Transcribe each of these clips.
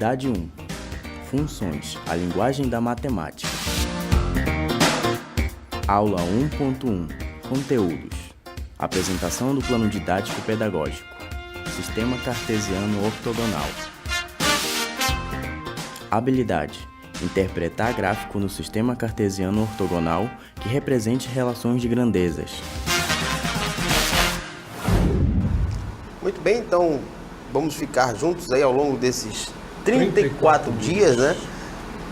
Unidade 1. Funções, a linguagem da matemática. Aula 1.1. Conteúdos. Apresentação do plano didático pedagógico. Sistema cartesiano ortogonal. Habilidade. Interpretar gráfico no sistema cartesiano ortogonal que represente relações de grandezas. Muito bem, então vamos ficar juntos aí ao longo desses 34 dias, né?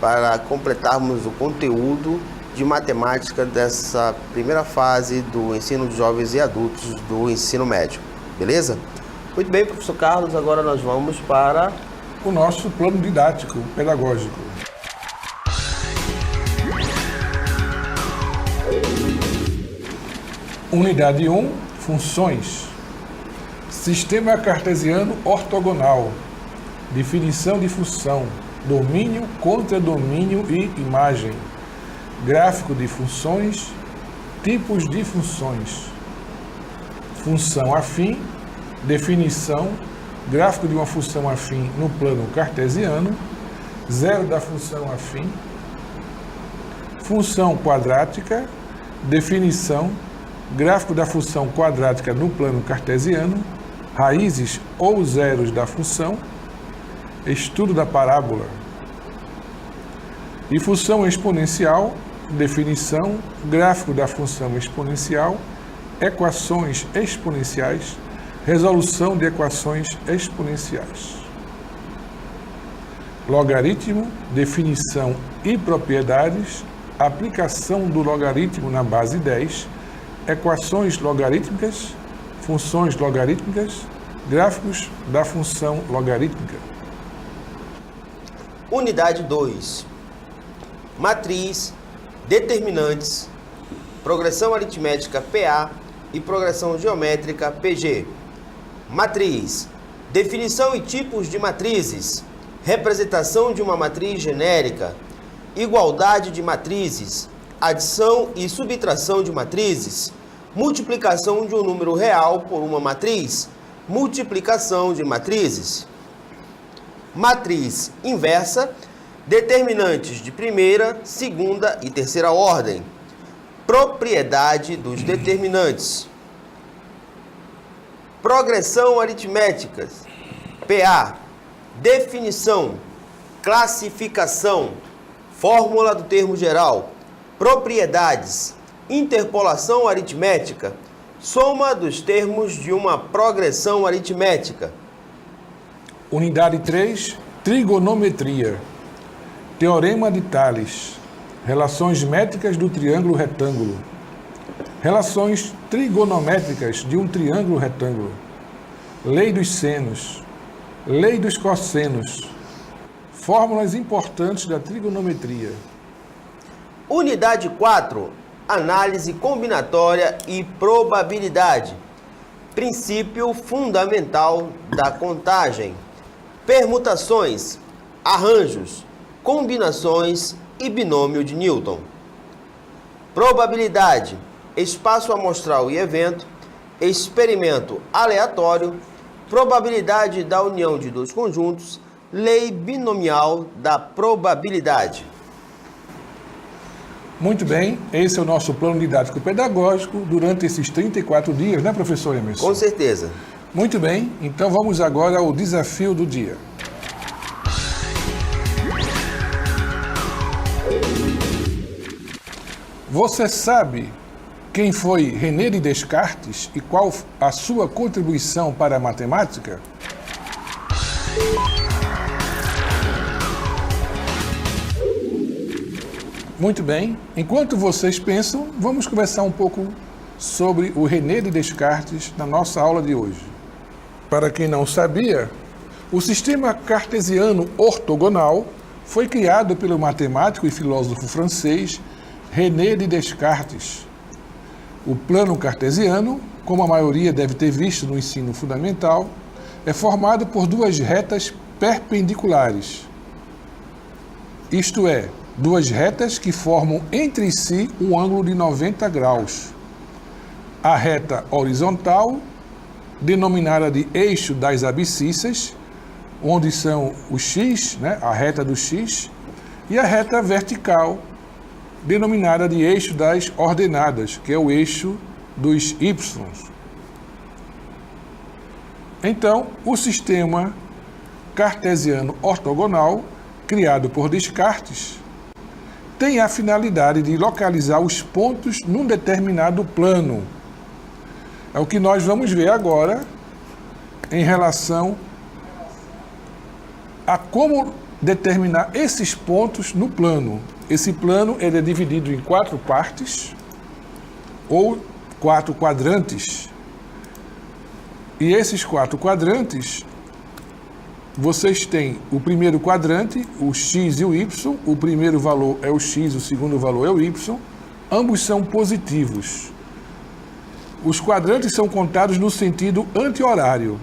Para completarmos o conteúdo de matemática dessa primeira fase do ensino de jovens e adultos do ensino médio. Beleza? Muito bem, professor Carlos, agora nós vamos para o nosso plano didático pedagógico. Unidade 1, funções. Sistema cartesiano ortogonal. Definição de função. Domínio, contradomínio e imagem. Gráfico de funções. Tipos de funções. Função afim. Definição. Gráfico de uma função afim no plano cartesiano. Zero da função afim. Função quadrática. Definição. Gráfico da função quadrática no plano cartesiano. Raízes ou zeros da função. Estudo da parábola. E função exponencial. Definição. Gráfico da função exponencial. Equações exponenciais. Resolução de equações exponenciais. Logaritmo, definição e propriedades, aplicação do logaritmo na base 10, equações logarítmicas, funções logarítmicas, gráficos da função logarítmica. Unidade 2. Matriz, determinantes, progressão aritmética PA e progressão geométrica PG. Matriz, definição e tipos de matrizes, representação de uma matriz genérica, igualdade de matrizes, adição e subtração de matrizes, multiplicação de um número real por uma matriz, multiplicação de matrizes. Matriz inversa, determinantes de primeira, segunda e terceira ordem, propriedade dos determinantes. Progressão aritmética, PA, definição, classificação, fórmula do termo geral, propriedades, interpolação aritmética, soma dos termos de uma progressão aritmética. Unidade 3, trigonometria, teorema de Tales, relações métricas do triângulo retângulo. Relações trigonométricas de um triângulo retângulo. Lei dos senos. Lei dos cossenos. Fórmulas importantes da trigonometria. Unidade 4. Análise combinatória e probabilidade. Princípio fundamental da contagem. Permutações, arranjos, combinações e binômio de Newton. Probabilidade. Espaço amostral e evento, experimento aleatório, probabilidade da união de dois conjuntos, lei binomial da probabilidade. Muito bem, esse é o nosso plano didático pedagógico durante esses 34 dias, né, professor Emerson? Com certeza. Muito bem, então vamos agora ao desafio do dia. Você sabe quem foi René de Descartes e qual a sua contribuição para a matemática? Muito bem. Enquanto vocês pensam, vamos conversar um pouco sobre o René de Descartes na nossa aula de hoje. Para quem não sabia, o sistema cartesiano ortogonal foi criado pelo matemático e filósofo francês René de Descartes. O plano cartesiano, como a maioria deve ter visto no ensino fundamental, é formado por duas retas perpendiculares. Isto é, duas retas que formam entre si um ângulo de 90 graus. A reta horizontal, denominada de eixo das abscissas, onde são o x, né, a reta do x, e a reta vertical, denominada de eixo das ordenadas, que é o eixo dos y. Então, o sistema cartesiano ortogonal, criado por Descartes, tem a finalidade de localizar os pontos num determinado plano. É o que nós vamos ver agora em relação a como determinar esses pontos no plano. Esse plano ele é dividido em 4 partes, ou 4 quadrantes. E esses 4 quadrantes, vocês têm o primeiro quadrante, o x e o y. O primeiro valor é o x, o segundo valor é o y. Ambos são positivos. Os quadrantes são contados no sentido anti-horário.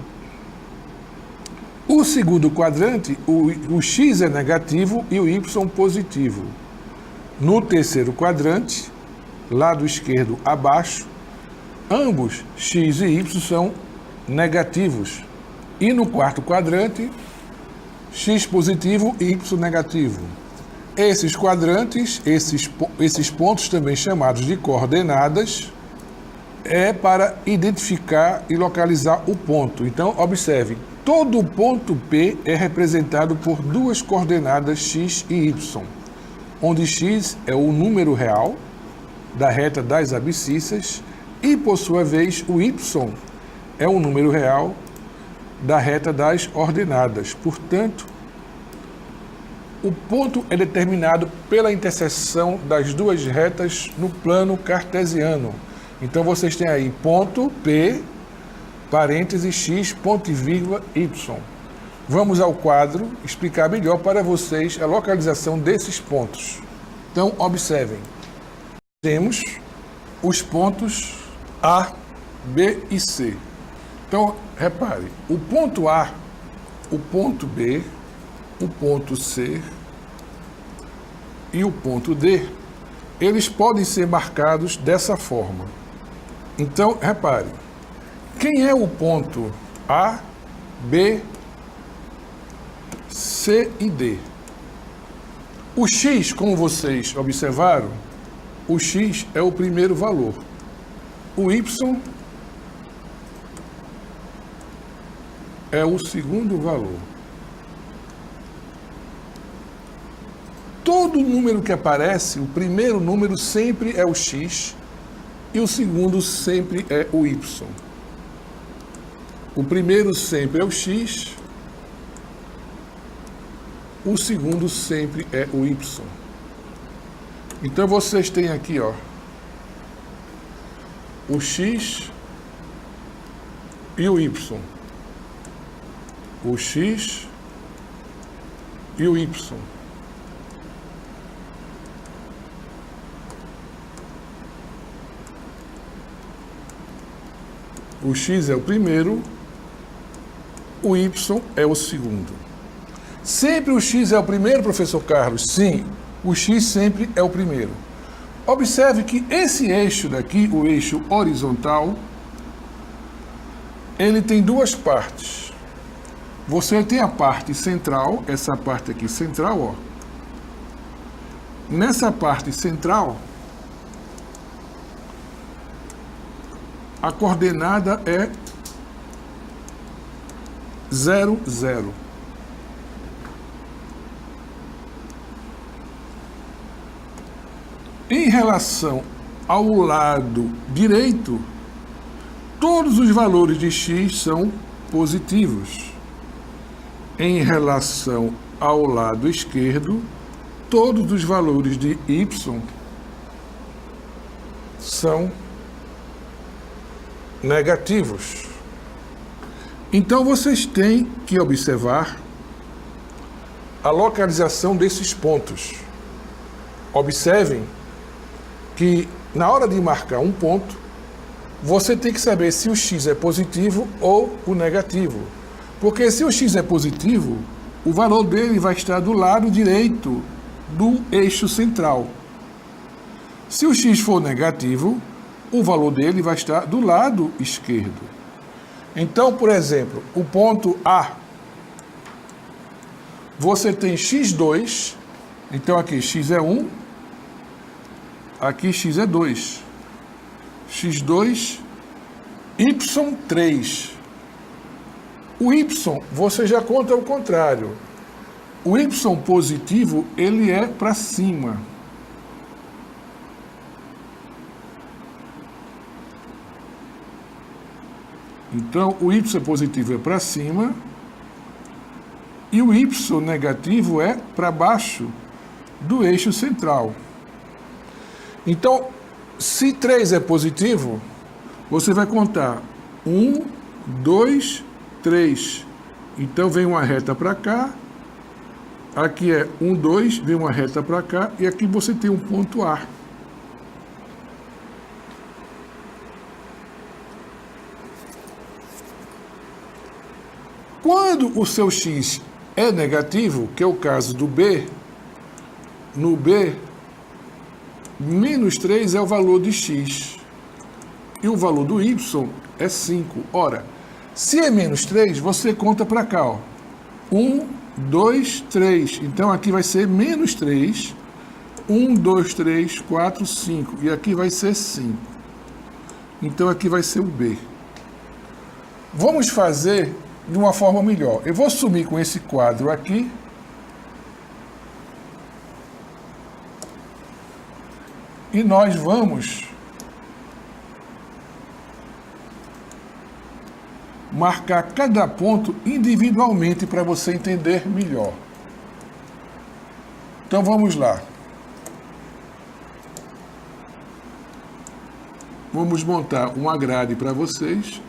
O segundo quadrante, o x é negativo e o y positivo. No terceiro quadrante, lado esquerdo abaixo, ambos x e y são negativos. E no quarto quadrante, x positivo e y negativo. Esses quadrantes, esses pontos também chamados de coordenadas, é para identificar e localizar o ponto. Então, observe, todo ponto P é representado por 2 coordenadas x e y, onde x é o número real da reta das abscissas e, por sua vez, o y é o número real da reta das ordenadas. Portanto, o ponto é determinado pela interseção das 2 retas no plano cartesiano. Então, vocês têm aí ponto P, parênteses x, ponto e vírgula, y. Vamos ao quadro explicar melhor para vocês a localização desses pontos. Então, observem. Temos os pontos A, B e C. Então, repare, o ponto A, o ponto B, o ponto C e o ponto D, eles podem ser marcados dessa forma. Então, repare, quem é o ponto A, B, C e D? O x, como vocês observaram, o x é o primeiro valor. O y é o segundo valor. Todo número que aparece, o primeiro número sempre é o x e o segundo sempre é o y. O primeiro sempre é o x, o segundo sempre é o y. Então vocês têm aqui, ó, o x e o y. O x e o y. O x é o primeiro, o y é o segundo. Sempre o x é o primeiro, professor Carlos? Sim, o x sempre é o primeiro. Observe que esse eixo daqui, o eixo horizontal, ele tem 2 partes. Você tem a parte central, essa parte aqui central, ó. Nessa parte central, a coordenada é 0, 0. Em relação ao lado direito, todos os valores de x são positivos. Em relação ao lado esquerdo, todos os valores de y são negativos. Então, vocês têm que observar a localização desses pontos. Observem que, na hora de marcar um ponto, você tem que saber se o x é positivo ou o negativo. Porque se o x é positivo, o valor dele vai estar do lado direito do eixo central. Se o x for negativo, o valor dele vai estar do lado esquerdo. Então, por exemplo, o ponto A você tem x2, então aqui x é 1, aqui x é 2. x2, y3. O y, você já conta ao contrário. O y positivo, ele é para cima. Então, o y positivo é para cima e o y negativo é para baixo do eixo central. Então, se 3 é positivo, você vai contar 1, 2, 3. Então, vem uma reta para cá, aqui é 1, 2, vem uma reta para cá, e aqui você tem um ponto A. Quando o seu x é negativo, que é o caso do B, no B, menos 3 é o valor de x. E o valor do y é 5. Ora, se é menos 3, você conta para cá, ó. 1, 2, 3. Então, aqui vai ser menos 3. 1, 2, 3, 4, 5. E aqui vai ser 5. Então, aqui vai ser o B. Vamos fazer de uma forma melhor. Eu vou sumir com esse quadro aqui. E nós vamos marcar cada ponto individualmente para você entender melhor. Então vamos lá. Vamos montar uma grade para vocês.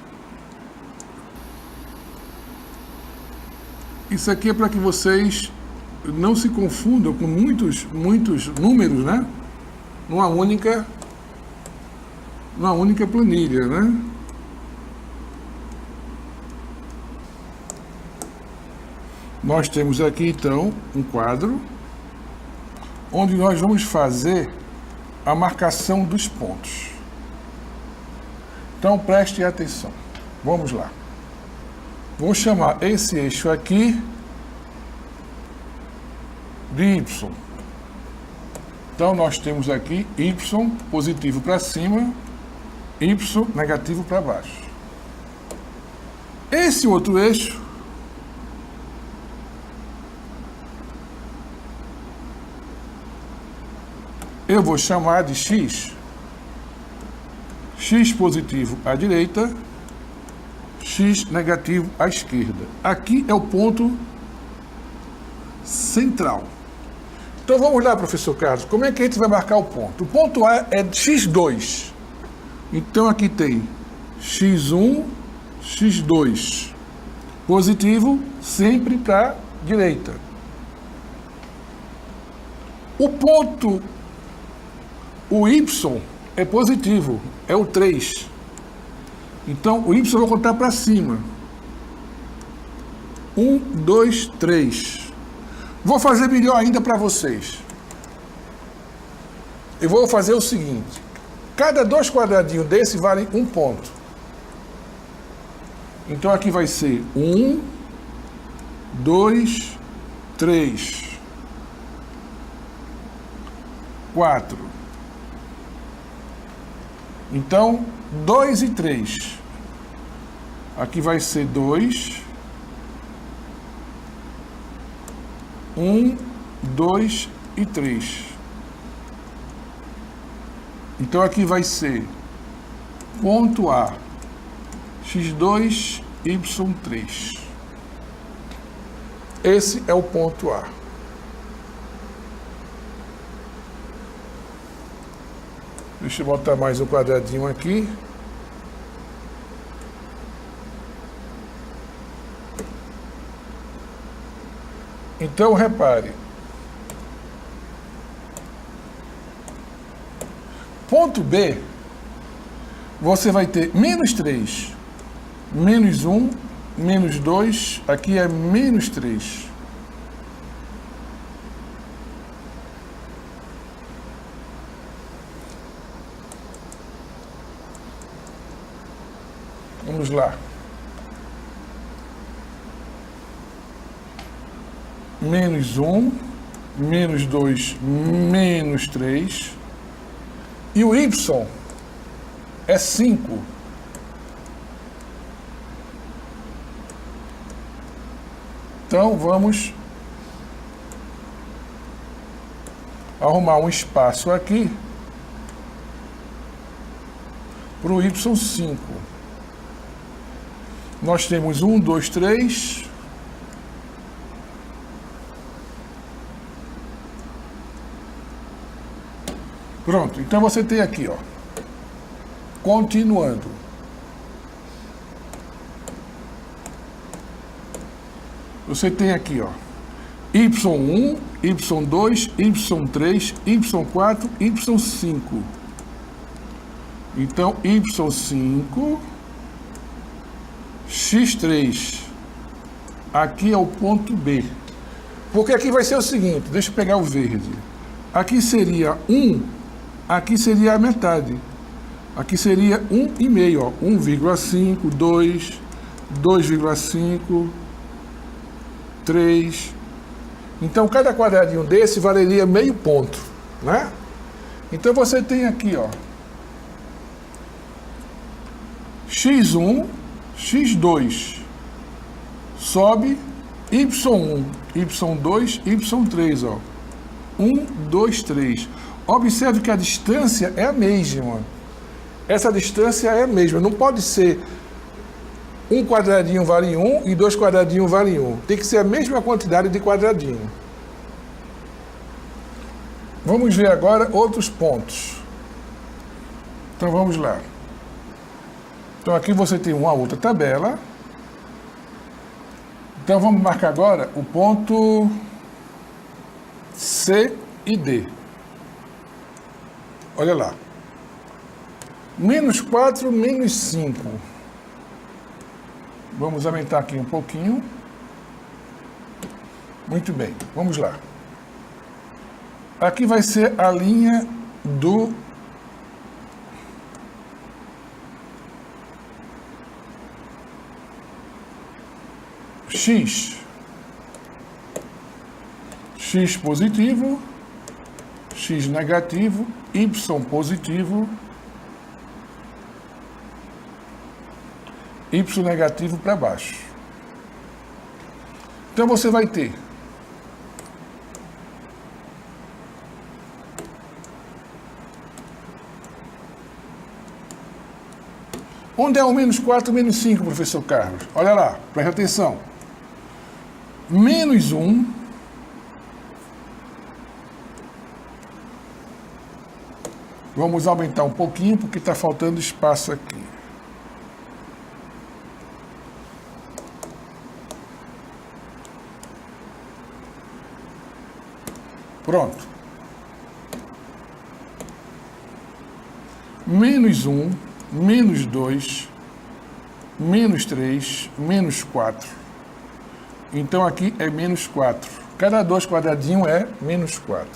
Isso aqui é para que vocês não se confundam com muitos números, né? Numa única planilha, né? Nós temos aqui, então, um quadro onde nós vamos fazer a marcação dos pontos. Então, preste atenção. Vamos lá. Vou chamar esse eixo aqui de Y. Então, nós temos aqui Y positivo para cima, Y negativo para baixo. Esse outro eixo eu vou chamar de X. X positivo à direita, X negativo à esquerda. Aqui é o ponto central. Então vamos lá, professor Carlos, como é que a gente vai marcar o ponto? O ponto A é x2. Então aqui tem x1, x2. Positivo sempre para a direita. O ponto, o Y é positivo, é o 3. Então, o Y eu vou contar para cima. 1, 2, 3. Vou fazer melhor ainda para vocês. Eu vou fazer o seguinte. Cada 2 quadradinhos desse valem 1 ponto. Então, aqui vai ser 1, 2, 3, 4. Então, 2 e 3. Aqui vai ser 2. 1, 2 e 3. Então, aqui vai ser ponto A, x2, y3. Esse é o ponto A. Deixa eu botar mais um quadradinho aqui. Então, repare. Ponto B, você vai ter menos 3, menos 1, menos 2, aqui é menos 3. Vamos lá. menos 1, menos 2, menos 3. E o y é 5. Então, vamos arrumar um espaço aqui para o y5. Nós temos 1, 2, 3. Pronto, então você tem aqui, ó, continuando. Você tem aqui, ó, y1, y2, y3, y4, y5. Então, y5, x3. Aqui é o ponto B. Porque aqui vai ser o seguinte, deixa eu pegar o verde. Aqui seria 1, aqui seria a metade. Aqui seria 1,5, ó, 1,5, 2, 2,5, 3. Então, cada quadradinho desse valeria meio ponto, né? Então, você tem aqui, ó, x1, x2, sobe y1, y2, y3, ó. 1, 2, 3. Observe que a distância é a mesma. Essa distância é a mesma. Não pode ser um quadradinho vale 1 e 2 quadradinhos vale 1. Tem que ser a mesma quantidade de quadradinho. Vamos ver agora outros pontos. Então vamos lá. Então aqui você tem uma outra tabela. Então vamos marcar agora o ponto C e D. Olha lá. Menos 4, menos 5. Vamos aumentar aqui um pouquinho. Muito bem, vamos lá. Aqui vai ser a linha do X. X positivo, X negativo, Y positivo, Y negativo para baixo. Então você vai ter onde é o menos 4, menos 5, professor Carlos? Olha lá, preste atenção. Menos 1 vamos aumentar um pouquinho porque está faltando espaço aqui. Pronto. Menos 1, menos 2, menos 3, menos 4. Então aqui é menos 4. Cada 2 quadradinhos é menos 4.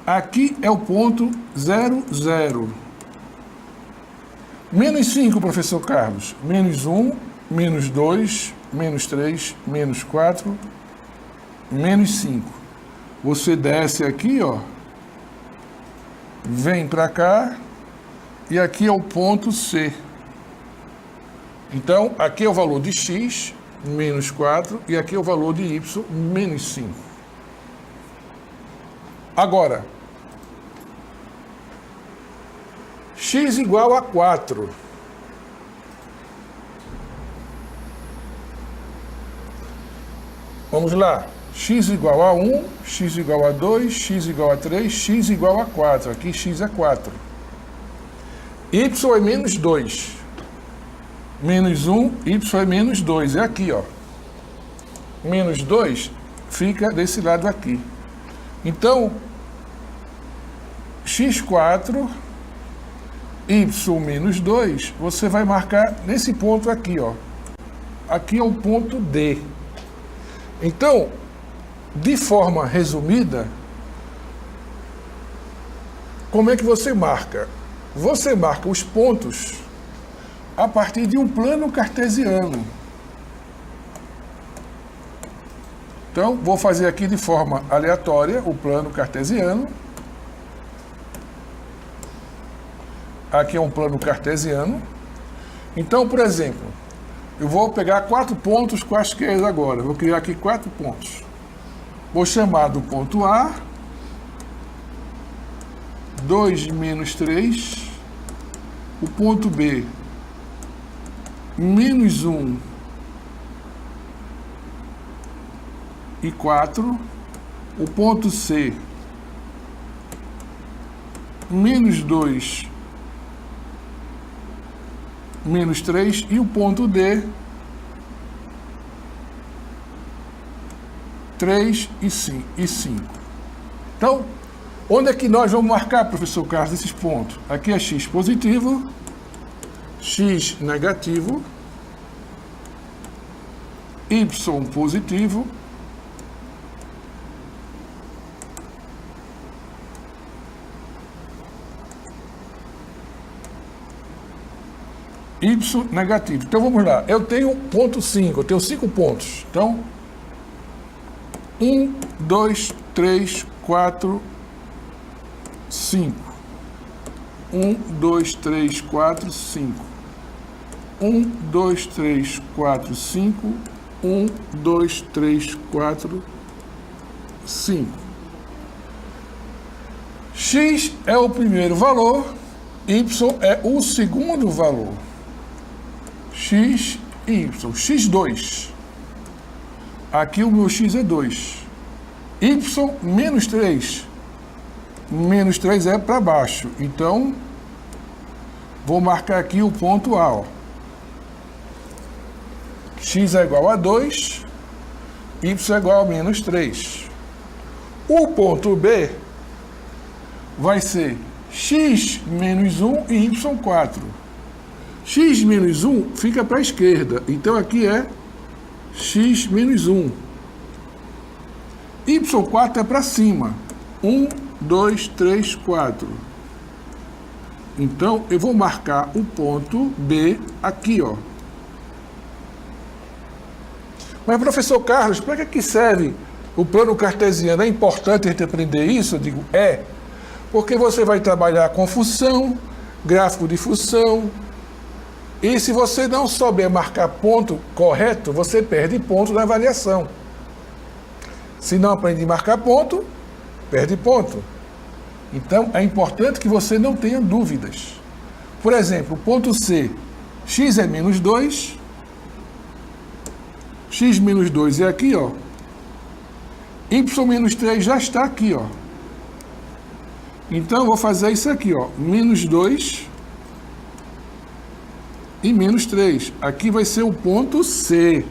Aqui é o ponto 0, 0. Menos 5, professor Carlos. Menos 1, menos 2, menos 3, menos 4, menos 5. Você desce aqui, ó. Vem para cá. E aqui é o ponto C. Então, aqui é o valor de x, menos 4. E aqui é o valor de y, menos 5. Agora, x igual a 4. Vamos lá. X igual a 1, x igual a 2, x igual a 3, x igual a 4. Aqui x é 4. Y é menos 2. Menos 1, y é menos 2. É aqui, ó. Menos 2 fica desse lado aqui. Então, x4, y menos 2, você vai marcar nesse ponto aqui, ó. Aqui é o ponto D. Então, de forma resumida, como é que você marca? Você marca os pontos a partir de um plano cartesiano. Então, vou fazer aqui de forma aleatória o plano cartesiano. Aqui é um plano cartesiano. Então, por exemplo, eu vou pegar 4 pontos quaisquer agora. Vou criar aqui 4 pontos. Vou chamar do ponto A, 2 menos 3, o ponto B, menos 1 e 4, o ponto C, menos 2, menos 3, e o ponto D, 3 e 5. Então, onde é que nós vamos marcar, professor Carlos, esses pontos? Aqui é x positivo, x negativo, y positivo, y negativo. Então vamos lá, eu tenho ponto 5, eu tenho 5 pontos. Então, 1, 2, 3, 4, 5. 1, 2, 3, 4, 5. 1, 2, 3, 4, 5. 1, 2, 3, 4, 5. X é o primeiro valor, y é o segundo valor. X e y. X2. Aqui o meu x é 2. Y menos 3. Menos 3 é para baixo. Então, vou marcar aqui o ponto A. Ó. X é igual a 2. Y é igual a menos 3. O ponto B vai ser x menos 1 e y 4. X menos 1 fica para a esquerda. Então, aqui é x menos 1. Y4 é para cima. 1, 2, 3, 4. Então, eu vou marcar o ponto B aqui, ó. Mas, professor Carlos, para que serve o plano cartesiano? É importante a gente aprender isso? Eu digo, é. Porque você vai trabalhar com função, gráfico de função. E se você não souber marcar ponto correto, você perde ponto na avaliação. Se não aprende a marcar ponto, perde ponto. Então, é importante que você não tenha dúvidas. Por exemplo, ponto C, x é menos 2. X menos 2 é aqui, ó. Y menos 3 já está aqui, ó. Então, eu vou fazer isso aqui, ó. Menos 2 e menos 3. Aqui vai ser o ponto C.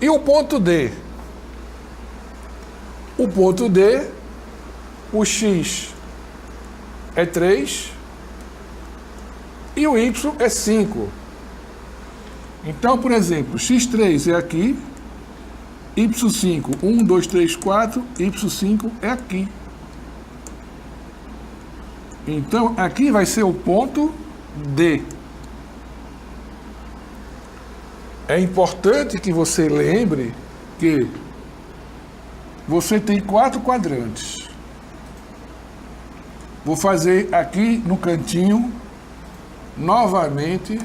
E o ponto D? O ponto D, o x é 3 e o y é 5. Então, por exemplo, x3 é aqui, y5, 1, 2, 3, 4, y5 é aqui. Então, aqui vai ser o ponto D. É importante que você lembre que você tem 4 quadrantes. Vou fazer aqui no cantinho, novamente,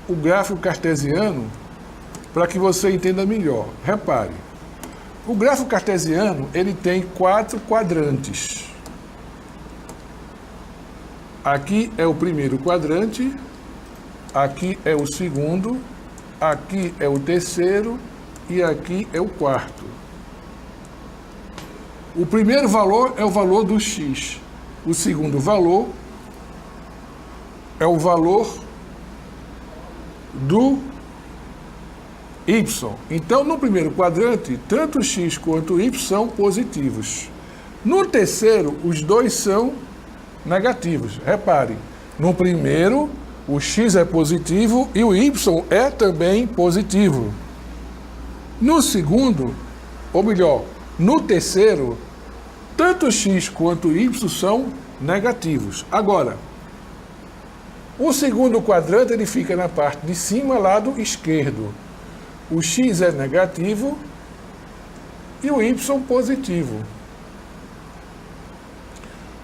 o gráfico cartesiano para que você entenda melhor. Repare, o gráfico cartesiano ele tem 4 quadrantes. Aqui é o primeiro quadrante, aqui é o segundo, aqui é o terceiro e aqui é o quarto. O primeiro valor é o valor do x. O segundo valor é o valor do y. Então, no primeiro quadrante, tanto o x quanto o y são positivos. No terceiro, os dois são negativos. Repare, no primeiro, o x é positivo e o y é também positivo. No segundo, ou melhor, no terceiro, tanto o x quanto o y são negativos. Agora, O segundo quadrante ele fica na parte de cima, lado esquerdo. O x é negativo e o y positivo.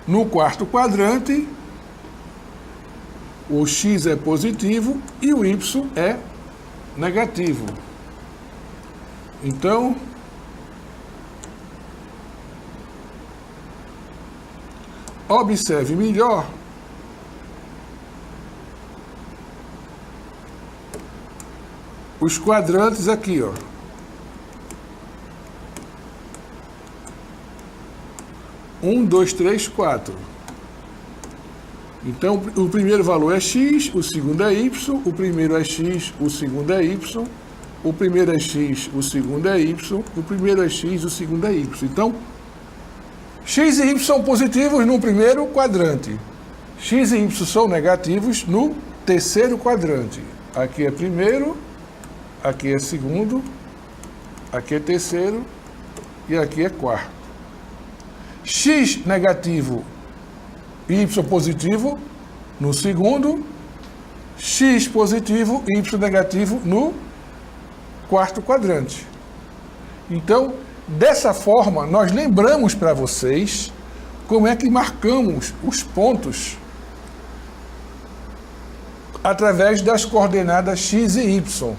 No quarto quadrante, o x é positivo e o y é negativo. Então, observe melhor os quadrantes aqui, ó. Um, dois, três, 4. Então, o primeiro valor é x, o segundo é y, o primeiro é x, o segundo é y, o primeiro é x, o segundo é y, o primeiro é x, o segundo é y. Então, x e y são positivos no primeiro quadrante. X e y são negativos no terceiro quadrante. Aqui é primeiro, aqui é segundo, aqui é terceiro e aqui é quarto. X negativo e y positivo no segundo, x positivo e y negativo no quarto quadrante. Então, dessa forma, nós lembramos para vocês como é que marcamos os pontos através das coordenadas x e y.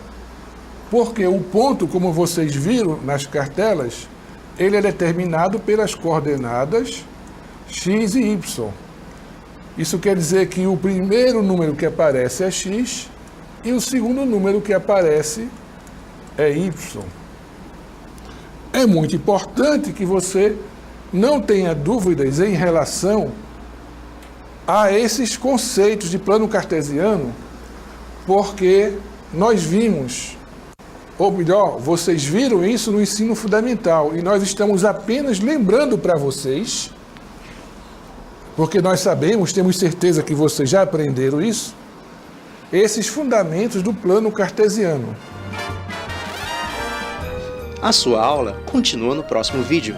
Porque o ponto, como vocês viram nas cartelas, ele é determinado pelas coordenadas x e y. Isso quer dizer que o primeiro número que aparece é x e o segundo número que aparece é y. É muito importante que você não tenha dúvidas em relação a esses conceitos de plano cartesiano, porque nós vimos, ou melhor, vocês viram isso no ensino fundamental, e nós estamos apenas lembrando para vocês, porque nós sabemos, temos certeza que vocês já aprenderam isso, esses fundamentos do plano cartesiano. A sua aula continua no próximo vídeo.